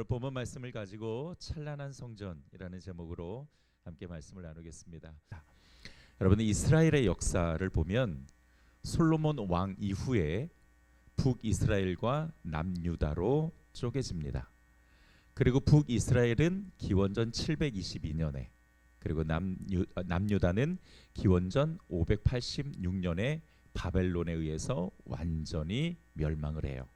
오늘 본문 말씀을 가지고 찬란한 성전이라는 제목으로 함께 말씀을 나누겠습니다. 여러분, 이스라엘의 역사를 보면 솔로몬 왕 이후에 북이스라엘과 남유다로 쪼개집니다. 그리고 북이스라엘은 기원전 722년에, 그리고 남유다는 기원전 586년에 바벨론에 의해서 완전히 멸망을 해요.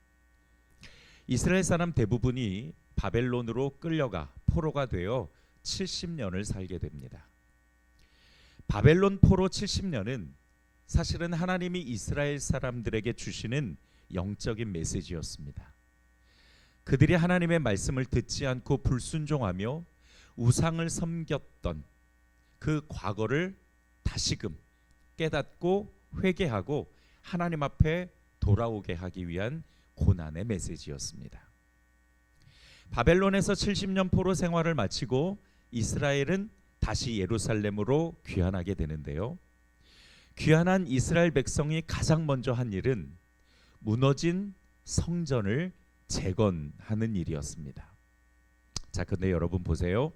이스라엘 사람 대부분이 바벨론으로 끌려가 포로가 되어 70년을 살게 됩니다. 바벨론 포로 70년은 사실은 하나님이 이스라엘 사람들에게 주시는 영적인 메시지였습니다. 그들이 하나님의 말씀을 듣지 않고 불순종하며 우상을 섬겼던 그 과거를 다시금 깨닫고 회개하고 하나님 앞에 돌아오게 하기 위한 고난의 메시지였습니다. 바벨론에서 70년 포로 생활을 마치고 이스라엘은 다시 예루살렘으로 귀환하게 되는데요. 귀환한 이스라엘 백성이 가장 먼저 한 일은 무너진 성전을 재건하는 일이었습니다. 자, 근데 여러분 보세요.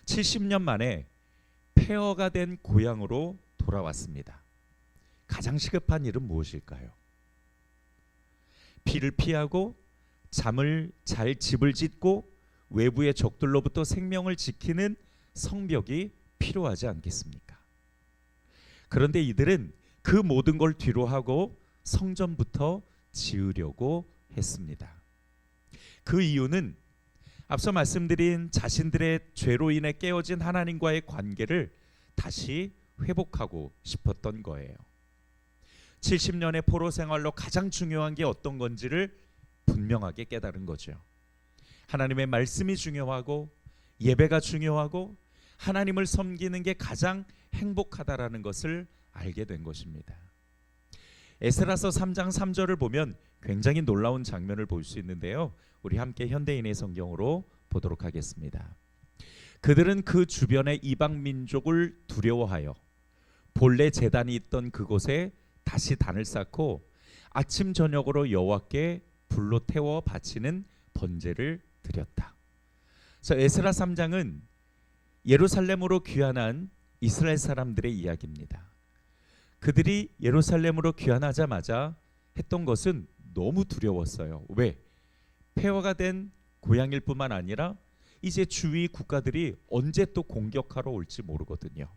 70년 만에 폐허가 된 고향으로 돌아왔습니다. 가장 시급한 일은 무엇일까요? 비를 피하고 잠을 잘 집을 짓고 외부의 적들로부터 생명을 지키는 성벽이 필요하지 않겠습니까? 그런데 이들은 그 모든 걸 뒤로하고 성전부터 지으려고 했습니다. 그 이유는 앞서 말씀드린 자신들의 죄로 인해 깨어진 하나님과의 관계를 다시 회복하고 싶었던 거예요. 70년의 포로 생활로 가장 중요한 게 어떤 건지를 분명하게 깨달은 거죠. 하나님의 말씀이 중요하고 예배가 중요하고 하나님을 섬기는 게 가장 행복하다라는 것을 알게 된 것입니다. 에스라서 3장 3절을 보면 굉장히 놀라운 장면을 볼 수 있는데요. 우리 함께 현대인의 성경으로 보도록 하겠습니다. 그들은 그 주변의 이방 민족을 두려워하여 본래 제단이 있던 그곳에 다시 단을 쌓고 아침 저녁으로 여호와께 불로 태워 바치는 번제를 드렸다. 그래서 에스라 3장은 예루살렘으로 귀환한 이스라엘 사람들의 이야기입니다. 그들이 예루살렘으로 귀환하자마자 했던 것은 너무 두려웠어요. 왜? 폐허가 된 고향일 뿐만 아니라 이제 주위 국가들이 언제 또 공격하러 올지 모르거든요.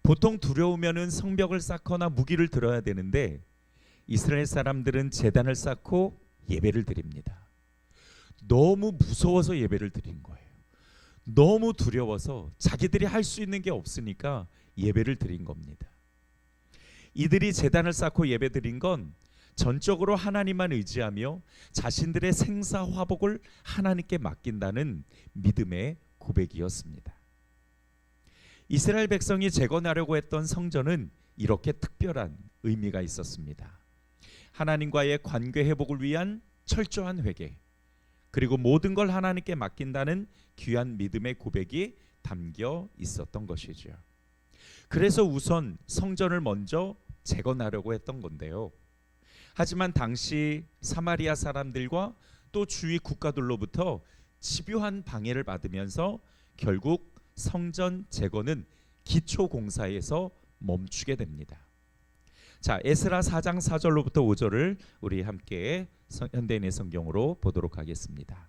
보통 두려우면은 성벽을 쌓거나 무기를 들어야 되는데 이스라엘 사람들은 제단을 쌓고 예배를 드립니다. 너무 무서워서 예배를 드린 거예요. 너무 두려워서 자기들이 할 수 있는 게 없으니까 예배를 드린 겁니다. 이들이 제단을 쌓고 예배 드린 건 전적으로 하나님만 의지하며 자신들의 생사화복을 하나님께 맡긴다는 믿음의 고백이었습니다. 이스라엘 백성이 재건하려고 했던 성전은 이렇게 특별한 의미가 있었습니다. 하나님과의 관계 회복을 위한 철저한 회개, 그리고 모든 걸 하나님께 맡긴다는 귀한 믿음의 고백이 담겨 있었던 것이죠. 그래서 우선 성전을 먼저 재건하려고 했던 건데요. 하지만 당시 사마리아 사람들과 또 주위 국가들로부터 집요한 방해를 받으면서 결국 성전 재건은 기초 공사에서 멈추게 됩니다. 자, 에스라 4장 4절로부터 5절을 우리 함께 현대인의 성경으로 보도록 하겠습니다.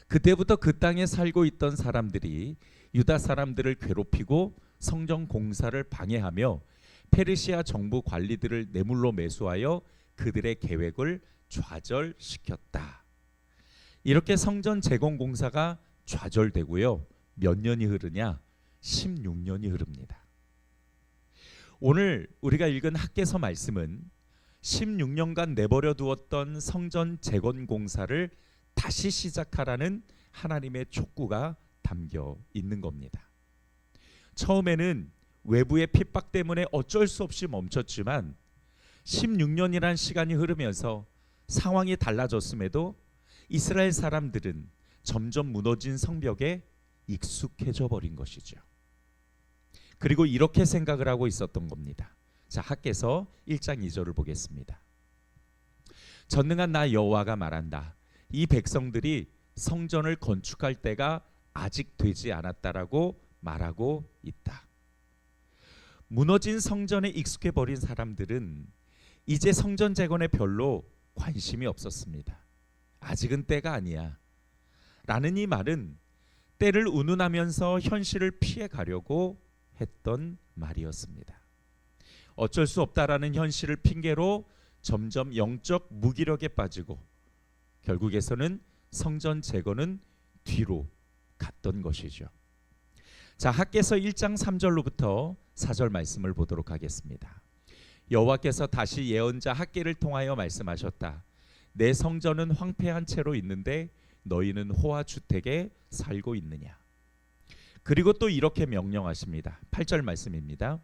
그때부터 그 땅에 살고 있던 사람들이 유다 사람들을 괴롭히고 성전 공사를 방해하며 페르시아 정부 관리들을 뇌물로 매수하여 그들의 계획을 좌절시켰다. 이렇게 성전 재건 공사가 좌절되고요. 몇 년이 흐르냐? 16년이 흐릅니다. 오늘 우리가 읽은 학개서 말씀은 16년간 내버려 두었던 성전 재건 공사를 다시 시작하라는 하나님의 촉구가 담겨 있는 겁니다. 처음에는 외부의 핍박 때문에 어쩔 수 없이 멈췄지만 16년이란 시간이 흐르면서 상황이 달라졌음에도 이스라엘 사람들은 점점 무너진 성벽에 익숙해져 버린 것이죠. 그리고 이렇게 생각을 하고 있었던 겁니다. 자, 학개서 1장 2절을 보겠습니다. 전능한 나 여호와가 말한다. 이 백성들이 성전을 건축할 때가 아직 되지 않았다라고 말하고 있다. 무너진 성전에 익숙해 버린 사람들은 이제 성전 재건에 별로 관심이 없었습니다. 아직은 때가 아니야 라는 이 말은 때를 운운하면서 현실을 피해 가려고 했던 말이었습니다. 어쩔 수 없다라는 현실을 핑계로 점점 영적 무기력에 빠지고 결국에서는 성전 재건은 뒤로 갔던 것이죠. 자, 학개서 1장 3절로부터 4절 말씀을 보도록 하겠습니다. 여호와께서 다시 예언자 학개를 통하여 말씀하셨다. 내 성전은 황폐한 채로 있는데 너희는 호화 주택에 살고 있느냐. 그리고 또 이렇게 명령하십니다. 8절 말씀입니다.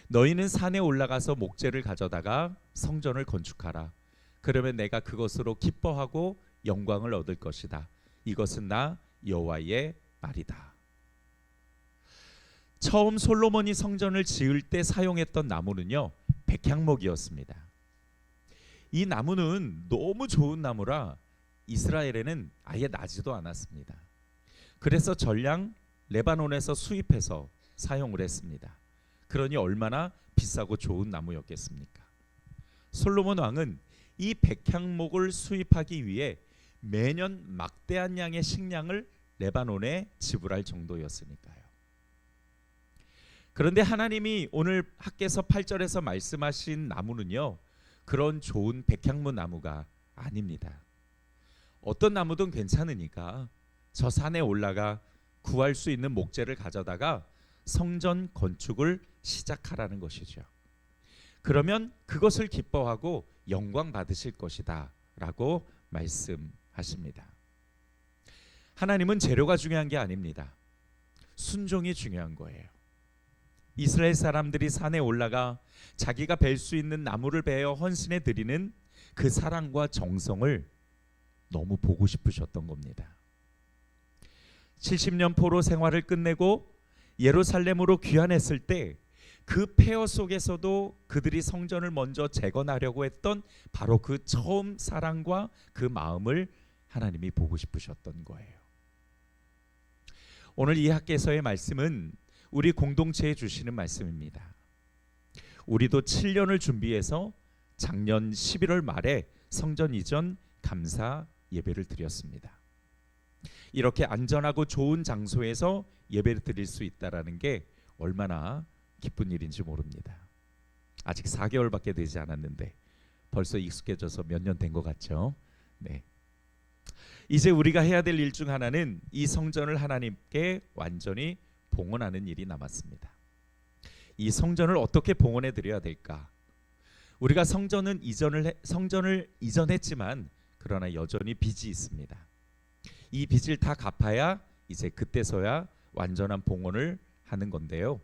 너희는 산에 올라가서 목재를 가져다가 성전을 건축하라. 그러면 내가 그것으로 기뻐하고 영광을 얻을 것이다. 이것은 나 여호와의 말이다. 처음 솔로몬이 성전을 지을 때 사용했던 나무는요, 백향목이었습니다. 이 나무는 너무 좋은 나무라 이스라엘에는 아예 나지도 않았습니다. 그래서 전량 레바논에서 수입해서 사용을 했습니다. 그러니 얼마나 비싸고 좋은 나무였겠습니까? 솔로몬 왕은 이 백향목을 수입하기 위해 매년 막대한 양의 식량을 레바논에 지불할 정도였으니까요. 그런데 하나님이 오늘 학개서 8절에서 말씀하신 나무는요, 그런 좋은 백향무 나무가 아닙니다. 어떤 나무든 괜찮으니까 저 산에 올라가 구할 수 있는 목재를 가져다가 성전 건축을 시작하라는 것이죠. 그러면 그것을 기뻐하고 영광 받으실 것이다 라고 말씀하십니다. 하나님은 재료가 중요한 게 아닙니다. 순종이 중요한 거예요. 이스라엘 사람들이 산에 올라가 자기가 벨 수 있는 나무를 베어 헌신해 드리는 그 사랑과 정성을 너무 보고 싶으셨던 겁니다. 70년 포로 생활을 끝내고 예루살렘으로 귀환했을 때 그 폐허 속에서도 그들이 성전을 먼저 재건하려고 했던 바로 그 처음 사랑과 그 마음을 하나님이 보고 싶으셨던 거예요. 오늘 이 학개서의 말씀은 우리 공동체에 주시는 말씀입니다. 우리도 7년을 준비해서 작년 11월 말에 성전 이전 감사 예배를 드렸습니다. 이렇게 안전하고 좋은 장소에서 예배를 드릴 수 있다라는 게 얼마나 기쁜 일인지 모릅니다. 아직 4개월밖에 되지 않았는데 벌써 익숙해져서 몇 년 된 것 같죠? 네. 이제 우리가 해야 될 일 중 하나는 이 성전을 하나님께 완전히 봉헌하는 일이 남았습니다. 이 성전을 어떻게 봉헌해 드려야 될까? 우리가 성전을 이전했지만 그러나 여전히 빚이 있습니다. 이 빚을 다 갚아야 이제 그때서야 완전한 봉헌을 하는 건데요.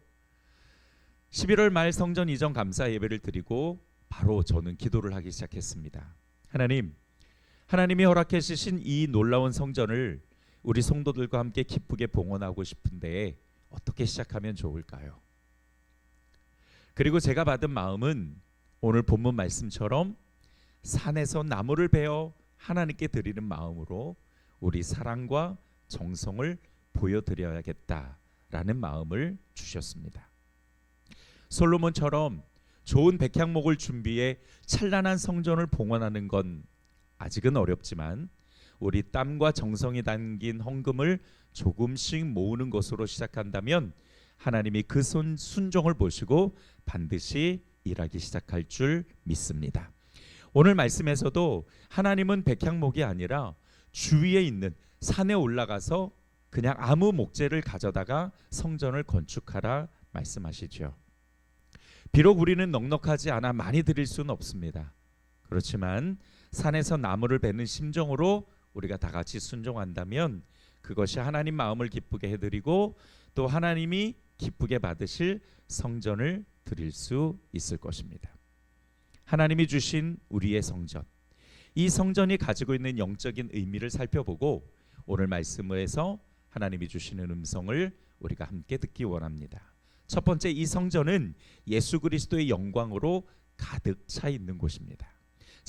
11월 말 성전 이전 감사 예배를 드리고 바로 저는 기도를 하기 시작했습니다. 하나님이 허락해 주신 이 놀라운 성전을 우리 성도들과 함께 기쁘게 봉헌하고 싶은데 어떻게 시작하면 좋을까요? 그리고 제가 받은 마음은 오늘 본문 말씀처럼 산에서 나무를 베어 하나님께 드리는 마음으로 우리 사랑과 정성을 보여드려야겠다라는 마음을 주셨습니다. 솔로몬처럼 좋은 백향목을 준비해 찬란한 성전을 봉헌하는 건 아직은 어렵지만 우리 땀과 정성이 담긴 헌금을 조금씩 모으는 것으로 시작한다면 하나님이 그 순종을 보시고 반드시 일하기 시작할 줄 믿습니다. 오늘 말씀에서도 하나님은 백향목이 아니라 주위에 있는 산에 올라가서 그냥 아무 목재를 가져다가 성전을 건축하라 말씀하시죠. 비록 우리는 넉넉하지 않아 많이 드릴 수는 없습니다. 그렇지만 산에서 나무를 베는 심정으로 우리가 다 같이 순종한다면 그것이 하나님 마음을 기쁘게 해드리고 또 하나님이 기쁘게 받으실 성전을 드릴 수 있을 것입니다. 하나님이 주신 우리의 성전, 이 성전이 가지고 있는 영적인 의미를 살펴보고 오늘 말씀에서 하나님이 주시는 음성을 우리가 함께 듣기 원합니다. 첫 번째, 이 성전은 예수 그리스도의 영광으로 가득 차 있는 곳입니다.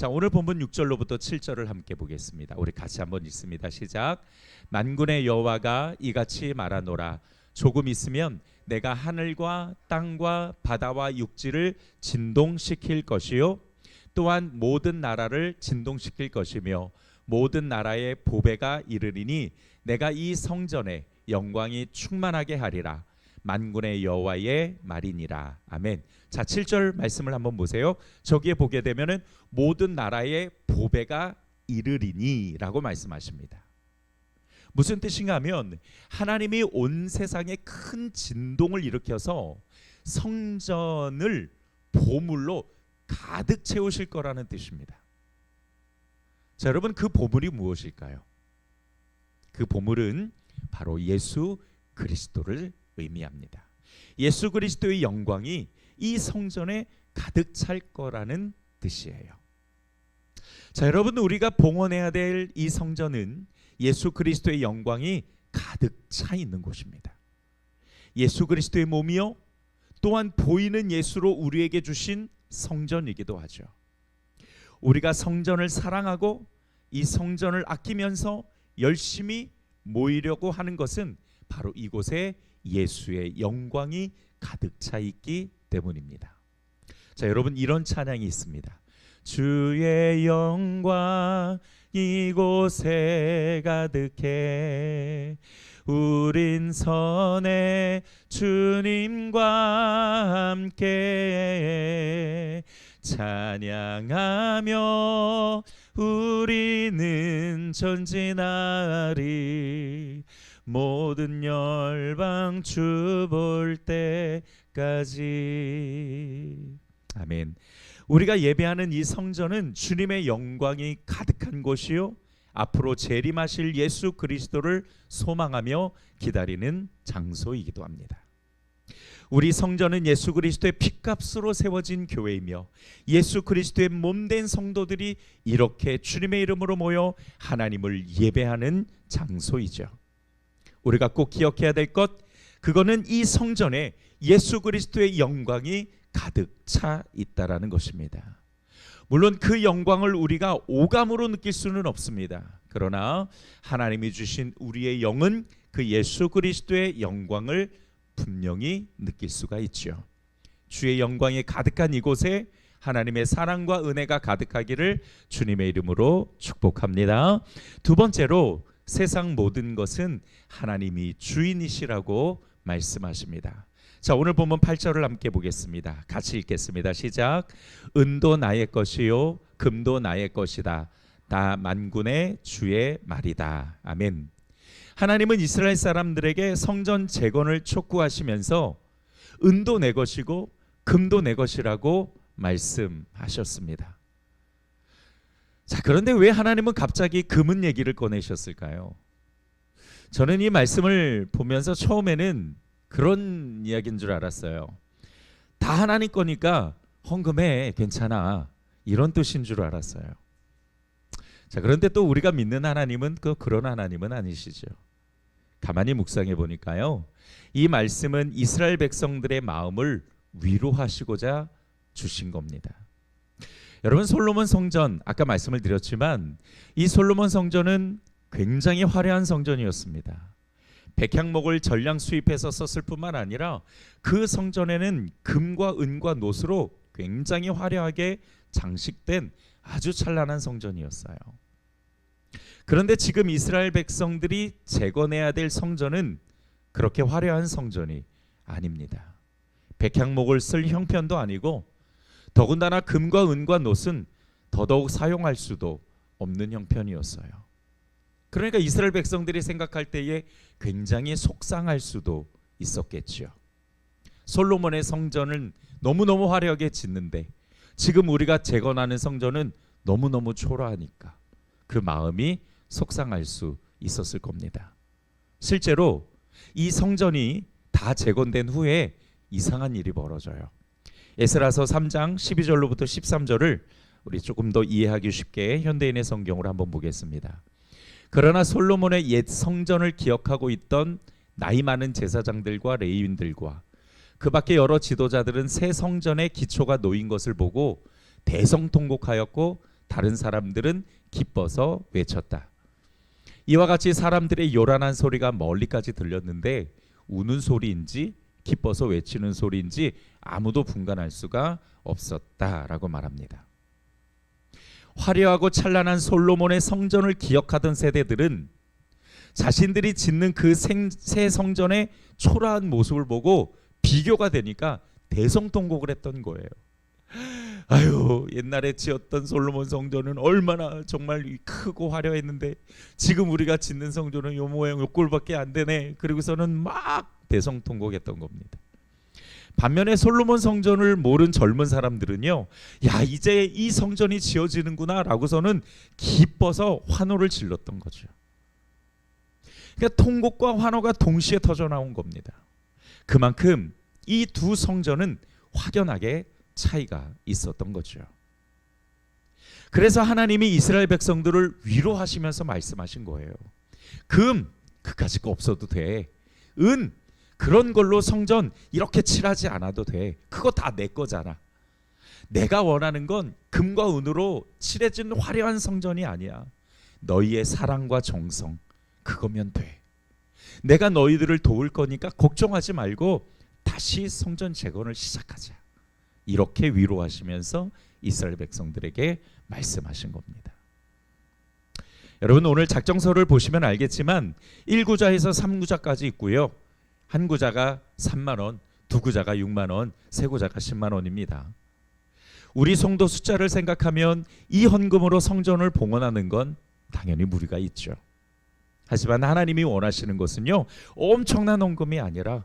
자, 오늘 본문 6절로부터 7절을 함께 보겠습니다. 우리 같이 한번 읽습니다. 시작. 만군의 여호와가 이같이 말하노라. 조금 있으면 내가 하늘과 땅과 바다와 육지를 진동시킬 것이요 또한 모든 나라를 진동시킬 것이며 모든 나라의 보배가 이르리니 내가 이 성전에 영광이 충만하게 하리라. 만군의 여호와의 말이니라. 아멘. 자, 7절 말씀을 한번 보세요. 저기에 보게 되면은 모든 나라의 보배가 이르리니라고 말씀하십니다. 무슨 뜻인가 하면 하나님이 온 세상에 큰 진동을 일으켜서 성전을 보물로 가득 채우실 거라는 뜻입니다. 자, 여러분, 그 보물이 무엇일까요? 그 보물은 바로 예수 그리스도를 의미합니다. 예수 그리스도의 영광이 이 성전에 가득 찰 거라는 뜻이에요. 자, 여러분, 우리가 봉헌해야 될 이 성전은 예수 그리스도의 영광이 가득 차 있는 곳입니다. 예수 그리스도의 몸이요 또한 보이는 예수로 우리에게 주신 성전이기도 하죠. 우리가 성전을 사랑하고 이 성전을 아끼면서 열심히 모이려고 하는 것은 바로 이곳에 예수의 영광이 가득 차 있기 때문입니다. 자, 여러분, 이런 찬양이 있습니다. 주의 영광 이곳에 가득해 우린 선해 주님과 함께 찬양하며 우리는 전진하리 모든 열방 주 볼 때까지. 아멘. 우리가 예배하는 이 성전은 주님의 영광이 가득한 곳이요 앞으로 재림하실 예수 그리스도를 소망하며 기다리는 장소이기도 합니다. 우리 성전은 예수 그리스도의 핏값으로 세워진 교회이며 예수 그리스도의 몸된 성도들이 이렇게 주님의 이름으로 모여 하나님을 예배하는 장소이죠. 우리가 꼭 기억해야 될 것, 그거는 이 성전에 예수 그리스도의 영광이 가득 차 있다라는 것입니다. 물론 그 영광을 우리가 오감으로 느낄 수는 없습니다. 그러나 하나님이 주신 우리의 영은 그 예수 그리스도의 영광을 분명히 느낄 수가 있죠. 주의 영광이 가득한 이곳에 하나님의 사랑과 은혜가 가득하기를 주님의 이름으로 축복합니다. 두 번째로 세상 모든 것은 하나님이 주인이시라고 말씀하십니다. 자, 오늘 본문 8절을 함께 보겠습니다. 같이 읽겠습니다. 시작. 은도 나의 것이요 금도 나의 것이다. 다 만군의 주의 말이다. 아멘. 하나님은 이스라엘 사람들에게 성전 재건을 촉구하시면서 은도 내 것이고 금도 내 것이라고 말씀하셨습니다. 자, 그런데 왜 하나님은 갑자기 금은 얘기를 꺼내셨을까요? 저는 이 말씀을 보면서 처음에는 그런 이야기인 줄 알았어요. 다 하나님 거니까 헌금해, 괜찮아, 이런 뜻인 줄 알았어요. 자, 그런데 또 우리가 믿는 하나님은 그런 하나님은 아니시죠. 가만히 묵상해 보니까요, 이 말씀은 이스라엘 백성들의 마음을 위로하시고자 주신 겁니다. 여러분, 솔로몬 성전, 아까 말씀을 드렸지만 이 솔로몬 성전은 굉장히 화려한 성전이었습니다. 백향목을 전량 수입해서 썼을 뿐만 아니라 그 성전에는 금과 은과 노스로 굉장히 화려하게 장식된 아주 찬란한 성전이었어요. 그런데 지금 이스라엘 백성들이 재건해야 될 성전은 그렇게 화려한 성전이 아닙니다. 백향목을 쓸 형편도 아니고 더군다나 금과 은과 노스는 더더욱 사용할 수도 없는 형편이었어요. 그러니까 이스라엘 백성들이 생각할 때에 굉장히 속상할 수도 있었겠죠. 솔로몬의 성전은 너무너무 화려하게 짓는데 지금 우리가 재건하는 성전은 너무너무 초라하니까 그 마음이 속상할 수 있었을 겁니다. 실제로 이 성전이 다 재건된 후에 이상한 일이 벌어져요. 에스라서 3장 12절로부터 13절을 우리 조금 더 이해하기 쉽게 현대인의 성경으로 한번 보겠습니다. 그러나 솔로몬의 옛 성전을 기억하고 있던 나이 많은 제사장들과 레위인들과 그 밖에 여러 지도자들은 새 성전의 기초가 놓인 것을 보고 대성통곡하였고 다른 사람들은 기뻐서 외쳤다. 이와 같이 사람들의 요란한 소리가 멀리까지 들렸는데 우는 소리인지 기뻐서 외치는 소리인지 아무도 분간할 수가 없었다라고 말합니다. 화려하고 찬란한 솔로몬의 성전을 기억하던 세대들은 자신들이 짓는 그 새 성전의 초라한 모습을 보고 비교가 되니까 대성통곡을 했던 거예요. 아유, 옛날에 지었던 솔로몬 성전은 얼마나 정말 크고 화려했는데 지금 우리가 짓는 성전은 요 모양 요 꼴밖에 안 되네. 그리고서는 막 대성통곡했던 겁니다. 반면에 솔로몬 성전을 모른 젊은 사람들은요, 야, 이제 이 성전이 지어지는구나 라고서는 기뻐서 환호를 질렀던 거죠. 그러니까 통곡과 환호가 동시에 터져 나온 겁니다. 그만큼 이 두 성전은 확연하게 차이가 있었던 거죠. 그래서 하나님이 이스라엘 백성들을 위로하시면서 말씀하신 거예요. 금, 그까짓 거 없어도 돼. 은, 그런 걸로 성전 이렇게 칠하지 않아도 돼. 그거 다 내 거잖아. 내가 원하는 건 금과 은으로 칠해진 화려한 성전이 아니야. 너희의 사랑과 정성, 그거면 돼. 내가 너희들을 도울 거니까 걱정하지 말고 다시 성전 재건을 시작하자. 이렇게 위로하시면서 이스라엘 백성들에게 말씀하신 겁니다. 여러분, 오늘 작정서를 보시면 알겠지만 1구자에서 3구자까지 있고요. 한 구자가 3만 원, 두 구자가 6만 원, 세 구자가 10만 원입니다. 우리 성도 숫자를 생각하면 이 헌금으로 성전을 봉헌하는 건 당연히 무리가 있죠. 하지만 하나님이 원하시는 것은요, 엄청난 헌금이 아니라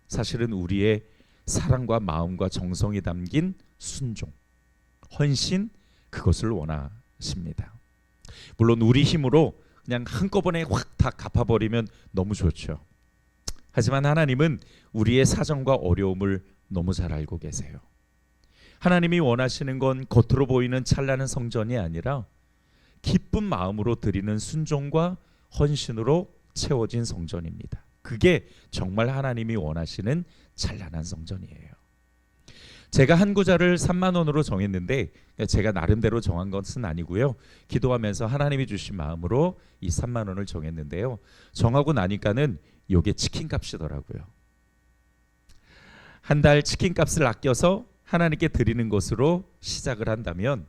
사실은 우리의 사랑과 마음과 정성이 담긴 순종, 헌신, 그것을 원하십니다. 물론 우리 힘으로 그냥 한꺼번에 확 다 갚아버리면 너무 좋죠. 하지만 하나님은 우리의 사정과 어려움을 너무 잘 알고 계세요. 하나님이 원하시는 건 겉으로 보이는 찬란한 성전이 아니라 기쁜 마음으로 드리는 순종과 헌신으로 채워진 성전입니다. 그게 정말 하나님이 원하시는 찬란한 성전이에요. 제가 한 구자를 3만 원으로 정했는데 제가 나름대로 정한 것은 아니고요. 기도하면서 하나님이 주신 마음으로 이 3만 원을 정했는데요. 정하고 나니까는 요게 치킨 값이더라고요. 한 달 치킨 값을 아껴서 하나님께 드리는 것으로 시작을 한다면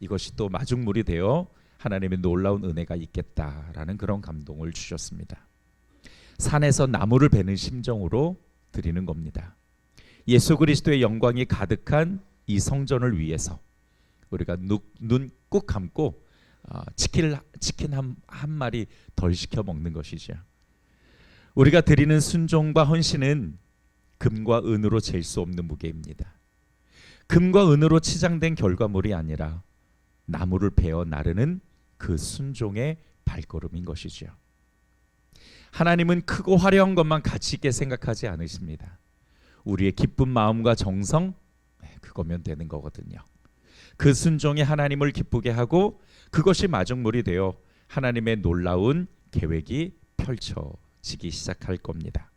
이것이 또 마중물이 되어 하나님의 놀라운 은혜가 있겠다라는 그런 감동을 주셨습니다. 산에서 나무를 베는 심정으로 드리는 겁니다. 예수 그리스도의 영광이 가득한 이 성전을 위해서 우리가 눈 꾹 감고 치킨 한 마리 덜 시켜 먹는 것이죠. 우리가 드리는 순종과 헌신은 금과 은으로 잴 수 없는 무게입니다. 금과 은으로 치장된 결과물이 아니라 나무를 베어 나르는 그 순종의 발걸음인 것이죠. 하나님은 크고 화려한 것만 가치 있게 생각하지 않으십니다. 우리의 기쁜 마음과 정성, 그거면 되는 거거든요. 그 순종이 하나님을 기쁘게 하고 그것이 마중물이 되어 하나님의 놀라운 계획이 펼쳐지기 시작할 겁니다.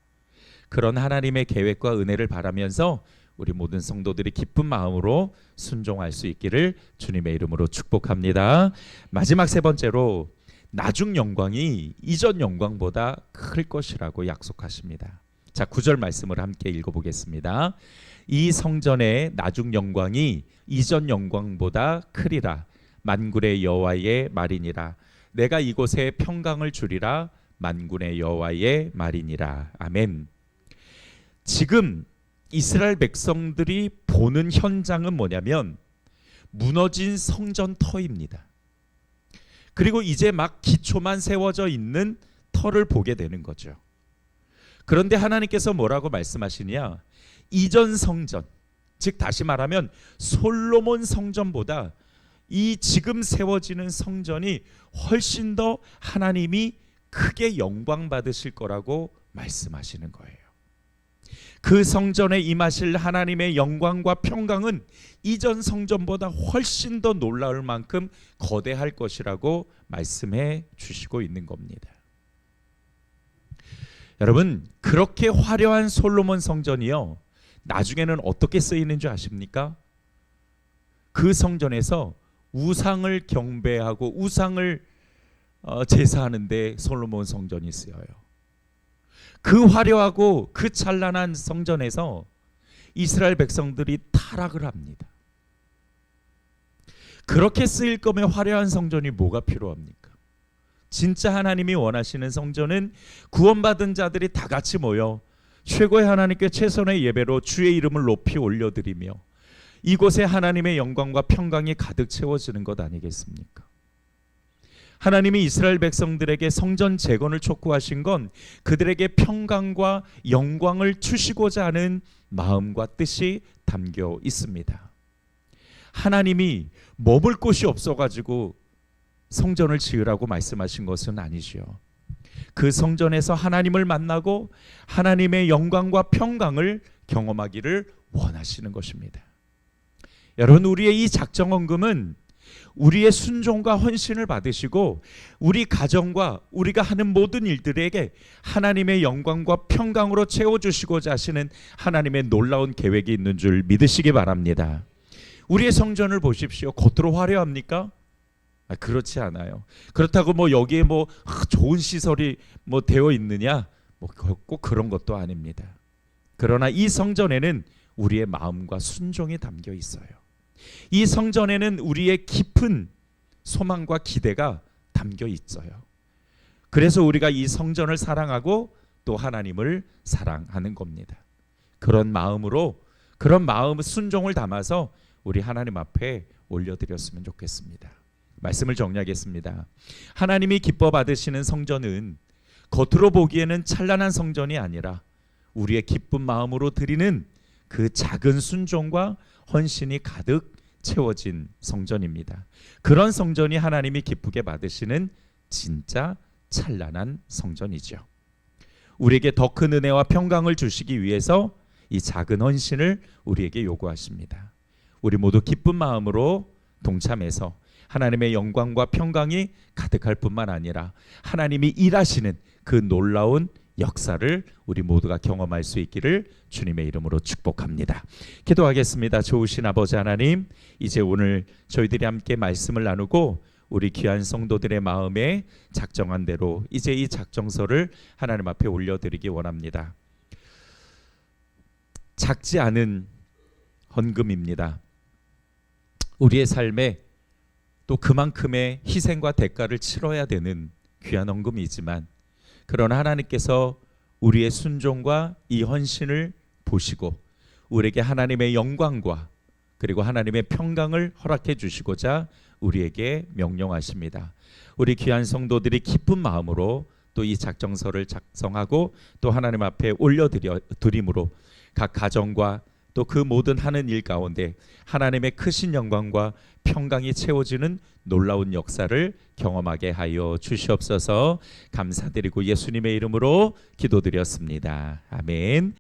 그런 하나님의 계획과 은혜를 바라면서 우리 모든 성도들이 기쁜 마음으로 순종할 수 있기를 주님의 이름으로 축복합니다. 마지막 세 번째로 나중 영광이 이전 영광보다 클 것이라고 약속하십니다. 자, 9절 말씀을 함께 읽어보겠습니다. 이 성전의 나중 영광이 이전 영광보다 크리라. 만군의 여호와의 말이니라. 내가 이곳에 평강을 주리라. 만군의 여호와의 말이니라. 아멘. 지금 이스라엘 백성들이 보는 현장은 뭐냐면 무너진 성전 터입니다. 그리고 이제 막 기초만 세워져 있는 터를 보게 되는 거죠. 그런데 하나님께서 뭐라고 말씀하시냐? 이전 성전, 즉 다시 말하면 솔로몬 성전보다 이 지금 세워지는 성전이 훨씬 더 하나님이 크게 영광 받으실 거라고 말씀하시는 거예요. 그 성전에 임하실 하나님의 영광과 평강은 이전 성전보다 훨씬 더 놀라울 만큼 거대할 것이라고 말씀해 주시고 있는 겁니다. 여러분, 그렇게 화려한 솔로몬 성전이요, 나중에는 어떻게 쓰이는 줄 아십니까? 그 성전에서 우상을 경배하고 우상을 제사하는데 솔로몬 성전이 쓰여요. 그 화려하고 그 찬란한 성전에서 이스라엘 백성들이 타락을 합니다. 그렇게 쓰일 거면 화려한 성전이 뭐가 필요합니까? 진짜 하나님이 원하시는 성전은 구원받은 자들이 다 같이 모여 최고의 하나님께 최선의 예배로 주의 이름을 높이 올려드리며 이곳에 하나님의 영광과 평강이 가득 채워지는 것 아니겠습니까? 하나님이 이스라엘 백성들에게 성전 재건을 촉구하신 건 그들에게 평강과 영광을 주시고자 하는 마음과 뜻이 담겨 있습니다. 하나님이 머물 곳이 없어가지고 성전을 지으라고 말씀하신 것은 아니지요. 그 성전에서 하나님을 만나고 하나님의 영광과 평강을 경험하기를 원하시는 것입니다. 여러분, 우리의 이 작정헌금은 우리의 순종과 헌신을 받으시고 우리 가정과 우리가 하는 모든 일들에게 하나님의 영광과 평강으로 채워주시고자 하시는 하나님의 놀라운 계획이 있는 줄 믿으시기 바랍니다. 우리의 성전을 보십시오. 겉으로 화려합니까? 그렇지 않아요. 그렇다고 여기에 좋은 시설이 되어 있느냐? 꼭 그런 것도 아닙니다. 그러나 이 성전에는 우리의 마음과 순종이 담겨 있어요. 이 성전에는 우리의 깊은 소망과 기대가 담겨 있어요. 그래서 우리가 이 성전을 사랑하고 또 하나님을 사랑하는 겁니다. 그런 마음으로, 그런 마음 순종을 담아서 우리 하나님 앞에 올려드렸으면 좋겠습니다. 말씀을 정리하겠습니다. 하나님이 기뻐 받으시는 성전은 겉으로 보기에는 찬란한 성전이 아니라 우리의 기쁜 마음으로 드리는 그 작은 순종과 헌신이 가득 채워진 성전입니다. 그런 성전이 하나님이 기쁘게 받으시는 진짜 찬란한 성전이죠. 우리에게 더 큰 은혜와 평강을 주시기 위해서 이 작은 헌신을 우리에게 요구하십니다. 우리 모두 기쁜 마음으로 동참해서 하나님의 영광과 평강이 가득할 뿐만 아니라 하나님이 일하시는 그 놀라운 역사를 우리 모두가 경험할 수 있기를 주님의 이름으로 축복합니다. 기도하겠습니다. 좋으신 아버지 하나님, 이제 오늘 저희들이 함께 말씀을 나누고 우리 귀한 성도들의 마음에 작정한 대로 이제 이 작정서를 하나님 앞에 올려드리기 원합니다. 작지 않은 헌금입니다. 우리의 삶에 또 그만큼의 희생과 대가를 치러야 되는 귀한 헌금이지만, 그러나 하나님께서 우리의 순종과 이 헌신을 보시고 우리에게 하나님의 영광과 그리고 하나님의 평강을 허락해 주시고자 우리에게 명령하십니다. 우리 귀한 성도들이 기쁜 마음으로 또 이 작정서를 작성하고 또 하나님 앞에 올려드림으로 각 가정과 또 그 모든 하는 일 가운데 하나님의 크신 영광과 평강이 채워지는 놀라운 역사를 경험하게 하여 주시옵소서. 감사드리고 예수님의 이름으로 기도드렸습니다. 아멘.